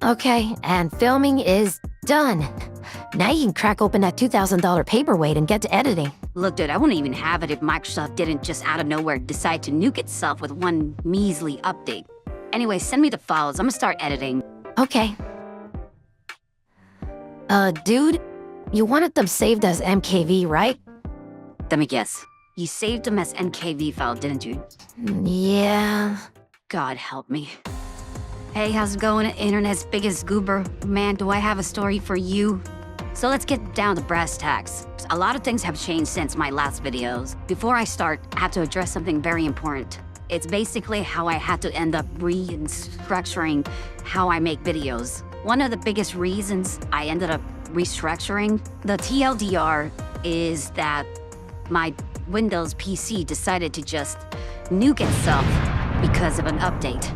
Okay, and filming is done. Now you can crack open that $2,000 paperweight and get to editing. Look, dude, I wouldn't even have it if Microsoft didn't just out of nowhere decide to nuke itself with one measly update. Anyway, send me the files. I'm gonna start editing. Okay. Dude, you wanted them saved as MKV, right? Let me guess. You saved them as NKV file, didn't you? Yeah. God help me. Hey, how's it going, internet's biggest goober? Man, do I have a story for you? So let's get down to brass tacks. A lot of things have changed since my last videos. Before I start, I have to address something very important. It's basically how I had to end up restructuring how I make videos. One of the biggest reasons I ended up restructuring the TLDR is that my Windows PC decided to just nuke itself because of an update.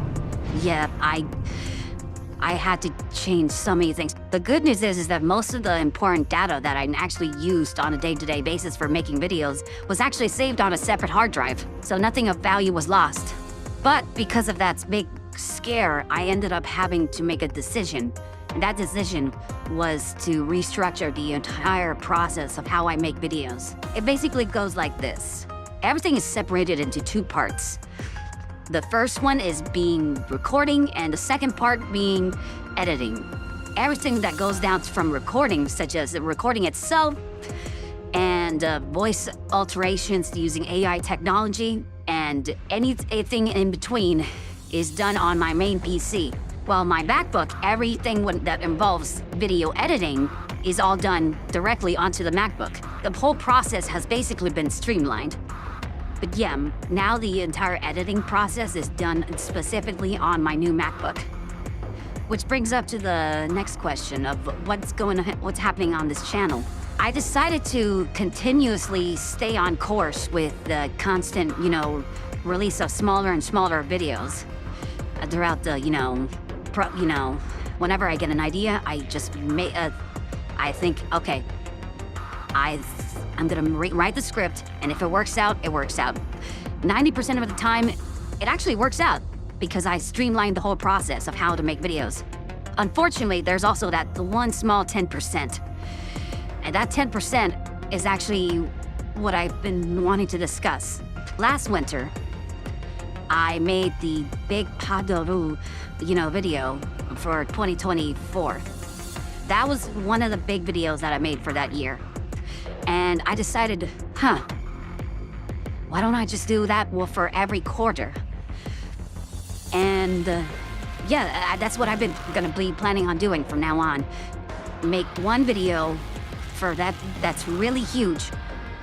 Yeah, I had to change so many things. The good news is that most of the important data that I actually used on a day-to-day basis for making videos was actually saved on a separate hard drive, so nothing of value was lost. But because of that big scare, I ended up having to make a decision. And that decision was to restructure the entire process of how I make videos. It basically goes like this. Everything is separated into two parts. The first one is being recording, and the second part being editing. Everything that goes down from recording, such as the recording itself, and voice alterations using AI technology, and anything in between is done on my main PC. While my MacBook, everything that involves video editing is all done directly onto the MacBook. The whole process has basically been streamlined. But yeah, now the entire editing process is done specifically on my new MacBook. Which brings up to the next question of what's happening on this channel. I decided to continuously stay on course with the constant, release of smaller and smaller videos throughout the, whenever I get an idea, I just I think, okay, I'm gonna write the script, and if it works out, it works out. 90% of the time, it actually works out because I streamlined the whole process of how to make videos. Unfortunately, there's also the one small 10%. And that 10% is actually what I've been wanting to discuss. Last winter, I made the Big Padaru, video for 2024. That was one of the big videos that I made for that year. And I decided, why don't I just do that for every quarter? And yeah, that's what I've been gonna be planning on doing from now on. Make one video for that's really huge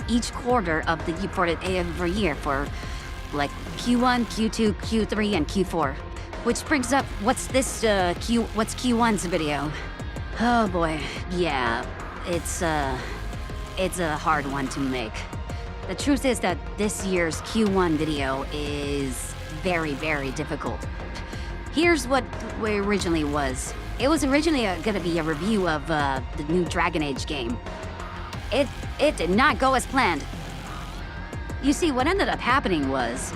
each quarter of every year for like Q1, Q2, Q3, and Q4. Which brings up, what's Q1's video? Oh boy, yeah, it's a hard one to make. The truth is that this year's Q1 video is very, very difficult. Here's what it originally was. It was originally gonna be a review of the new Dragon Age game. It did not go as planned. You see, what ended up happening was,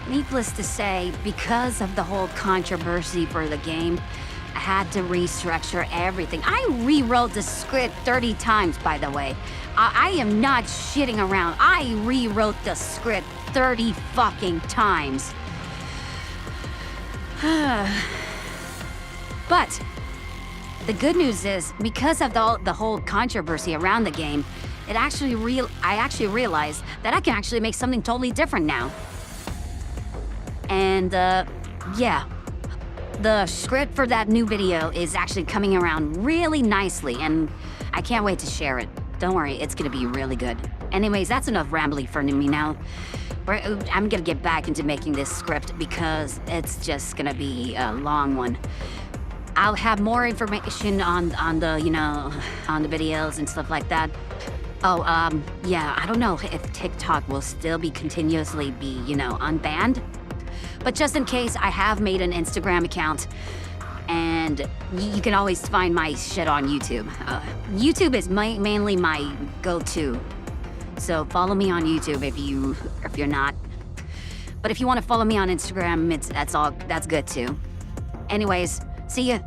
needless to say, because of the whole controversy for the game, I had to restructure everything. I rewrote the script 30 times, by the way. I am not shitting around. I rewrote the script 30 fucking times. But the good news is, because of the whole controversy around the game, I actually realized that I can actually make something totally different now. And yeah. The script for that new video is actually coming around really nicely, and I can't wait to share it. Don't worry, it's gonna be really good. Anyways, that's enough rambling for me now. I'm gonna get back into making this script because it's just gonna be a long one. I'll have more information on the on the videos and stuff like that. Oh, yeah, I don't know if TikTok will still continuously be, unbanned. But just in case, I have made an Instagram account, and you can always find my shit on YouTube. YouTube is mainly my go-to, so follow me on YouTube if you're not. But if you want to follow me on Instagram, that's good too. Anyways, see ya.